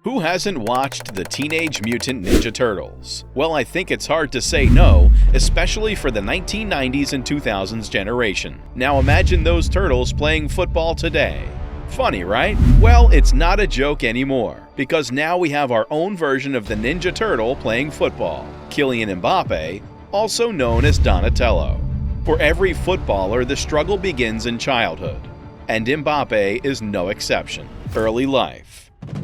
Who hasn't watched the Teenage Mutant Ninja Turtles? Well, I think it's hard to say no, especially for the 1990s and 2000s generation. Now imagine those turtles playing football today. Funny, right? Well, it's not a joke anymore, because now we have our own version of the Ninja Turtle playing football, Kylian Mbappe, also known as Donatello. For every footballer, the struggle begins in childhood, and Mbappe is no exception. Early life.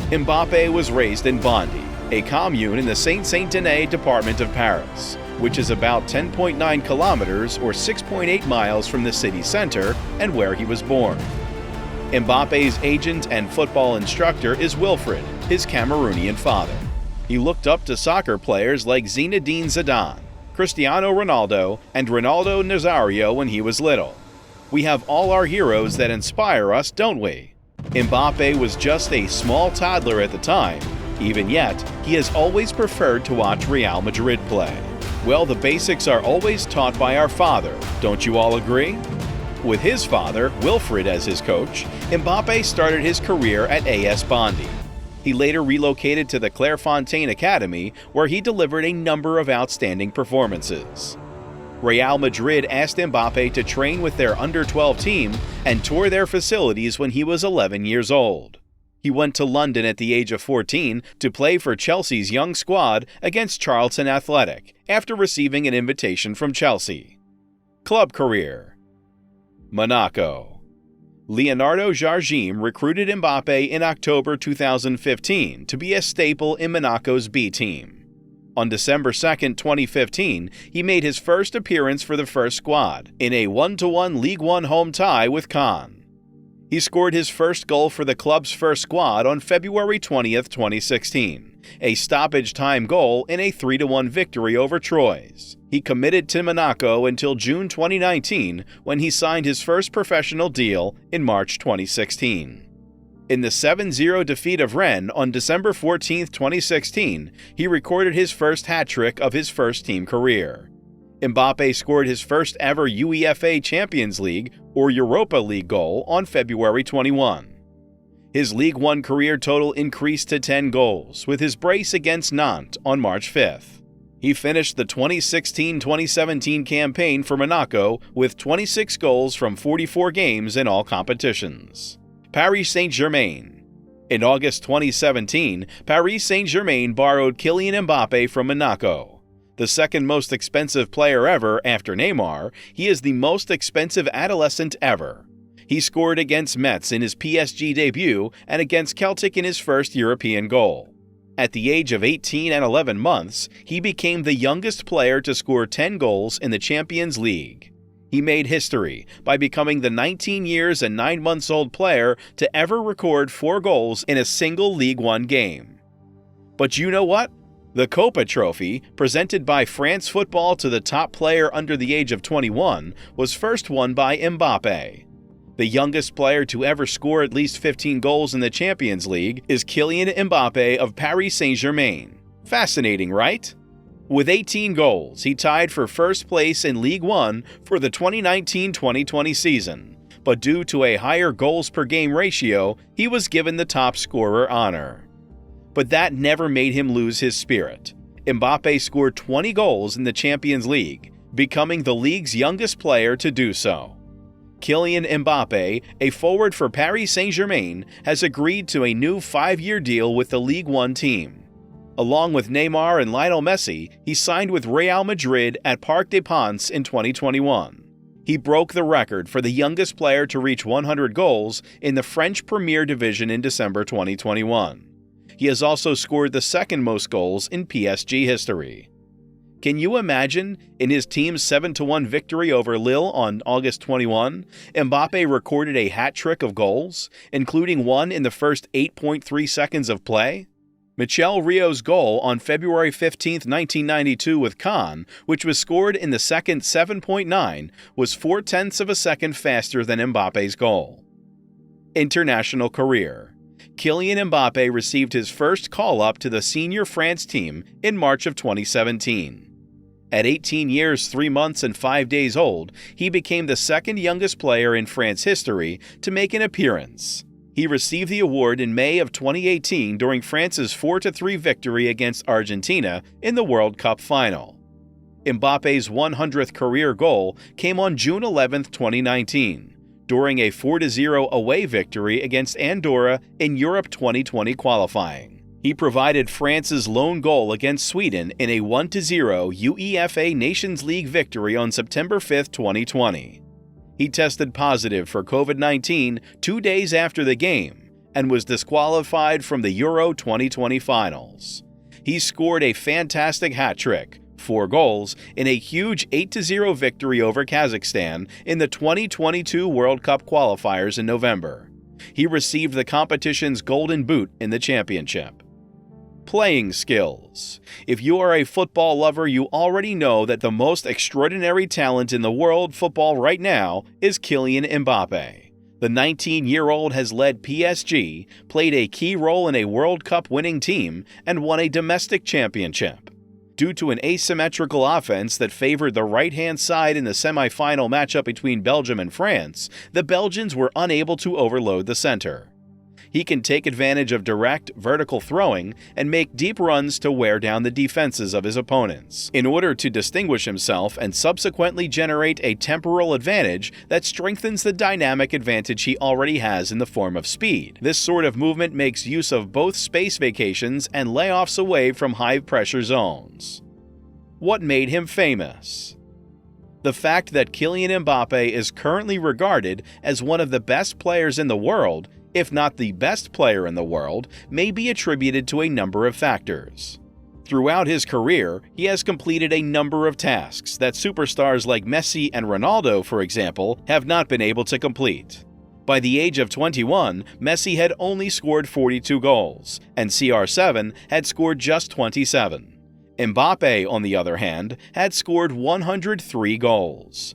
Mbappe was raised in Bondy, a commune in the Saint-Denis department of Paris, which is about 10.9 kilometers or 6.8 miles from the city center and where he was born. Mbappe's agent and football instructor is Wilfred, his Cameroonian father. He looked up to soccer players like Zinedine Zidane, Cristiano Ronaldo, and Ronaldo Nazario when he was little. We have all our heroes that inspire us, don't we? Mbappe was just a small toddler at the time. Even yet, he has always preferred to watch Real Madrid play. Well, the basics are always taught by our father, don't you all agree? With his father, Wilfred, as his coach, Mbappe started his career at AS Bondy. He later relocated to the Clairefontaine Academy, where he delivered a number of outstanding performances. Real Madrid asked Mbappe to train with their under-12 team and tour their facilities when he was 11 years old. He went to London at the age of 14 to play for Chelsea's young squad against Charlton Athletic after receiving an invitation from Chelsea. Club career. Monaco. Leonardo Jardim recruited Mbappe in October 2015 to be a staple in Monaco's B team. On December 2, 2015, he made his first appearance for the first squad in a 1-1 Ligue 1 home tie with Caen. He scored his first goal for the club's first squad on February 20, 2016, a stoppage-time goal in a 3-1 victory over Troyes. He committed to Monaco until June 2019, when he signed his first professional deal in March 2016. In the 7-0 defeat of Rennes on December 14, 2016, he recorded his first hat-trick of his first-team career. Mbappe scored his first-ever UEFA Champions League or Europa League goal on February 21. His Ligue 1 career total increased to 10 goals, with his brace against Nantes on March 5. He finished the 2016-2017 campaign for Monaco with 26 goals from 44 games in all competitions. Paris Saint-Germain. In August 2017, Paris Saint-Germain borrowed Kylian Mbappe from Monaco. The second most expensive player ever after Neymar, he is the most expensive adolescent ever. He scored against Metz in his PSG debut and against Celtic in his first European goal. At the age of 18 and 11 months, he became the youngest player to score 10 goals in the Champions League. He made history by becoming the 19 years and 9 months old player to ever record 4 goals in a single Ligue 1 game. But you know what? The Copa Trophy, presented by France Football to the top player under the age of 21, was first won by Mbappe. The youngest player to ever score at least 15 goals in the Champions League is Kylian Mbappe of Paris Saint-Germain. Fascinating, right? With 18 goals, he tied for first place in Ligue 1 for the 2019-2020 season, but due to a higher goals per game ratio, he was given the top scorer honor. But that never made him lose his spirit. Mbappe scored 20 goals in the Champions League, becoming the league's youngest player to do so. Kylian Mbappe, a forward for Paris Saint-Germain, has agreed to a new 5-year deal with the Ligue 1 team. Along with Neymar and Lionel Messi, he signed with Real Madrid at Parc des Princes in 2021. He broke the record for the youngest player to reach 100 goals in the French Premier Division in December 2021. He has also scored the second most goals in PSG history. Can you imagine, in his team's 7-1 victory over Lille on August 21, Mbappe recorded a hat-trick of goals, including one in the first 8.3 seconds of play? Michel Rio's goal on February 15, 1992 with Caen, which was scored in the second 7.9, was 0.4 of a second faster than Mbappe's goal. International career. Kylian Mbappe received his first call-up to the senior France team in March of 2017. At 18 years, 3 months, and 5 days old, he became the second youngest player in France history to make an appearance. He received the award in May of 2018 during France's 4-3 victory against Argentina in the World Cup final. Mbappe's 100th career goal came on June 11, 2019, during a 4-0 away victory against Andorra in Europe 2020 qualifying. He provided France's lone goal against Sweden in a 1-0 UEFA Nations League victory on September 5, 2020. He tested positive for COVID-19 2 days after the game and was disqualified from the Euro 2020 finals. He scored a fantastic hat-trick, 4 goals, in a huge 8-0 victory over Kazakhstan in the 2022 World Cup qualifiers in November. He received the competition's Golden Boot in the championship. Playing skills. If you are a football lover, you already know that the most extraordinary talent in the world football right now is Kylian Mbappe. The 19-year-old has led PSG, played a key role in a World Cup winning team, and won a domestic championship. Due to an asymmetrical offense that favored the right-hand side in the semi-final matchup between Belgium and France, the Belgians were unable to overload the center. He can take advantage of direct, vertical throwing and make deep runs to wear down the defenses of his opponents, in order to distinguish himself and subsequently generate a temporal advantage that strengthens the dynamic advantage he already has in the form of speed. This sort of movement makes use of both space vacations and layoffs away from high-pressure zones. What made him famous? The fact that Kylian Mbappe is currently regarded as one of the best players in the world, if not the best player in the world, may be attributed to a number of factors. Throughout his career, he has completed a number of tasks that superstars like Messi and Ronaldo, for example, have not been able to complete. By the age of 21, Messi had only scored 42 goals, and CR7 had scored just 27. Mbappe, on the other hand, had scored 103 goals.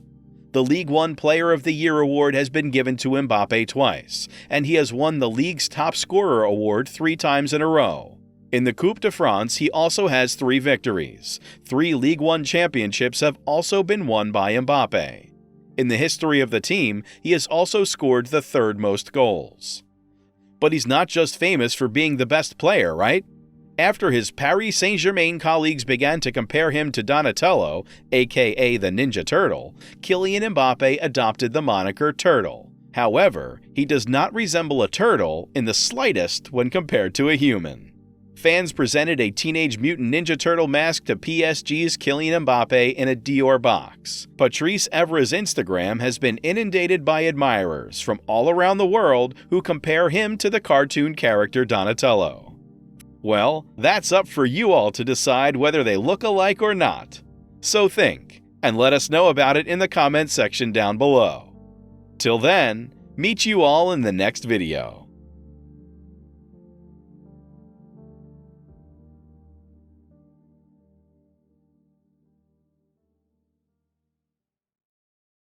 The League One Player of the Year award has been given to Mbappe twice, and he has won the league's top scorer award 3 times in a row. In the Coupe de France, he also has 3 victories. 3 League One championships have also been won by Mbappe. In the history of the team, he has also scored the 3rd most goals. But he's not just famous for being the best player, right? After his Paris Saint-Germain colleagues began to compare him to Donatello, aka the Ninja Turtle, Kylian Mbappe adopted the moniker Turtle. However, he does not resemble a turtle in the slightest when compared to a human. Fans presented a Teenage Mutant Ninja Turtle mask to PSG's Kylian Mbappe in a Dior box. Patrice Evra's Instagram has been inundated by admirers from all around the world who compare him to the cartoon character Donatello. Well, that's up for you all to decide whether they look alike or not. So think, and let us know about it in the comments section down below. Till then, meet you all in the next video.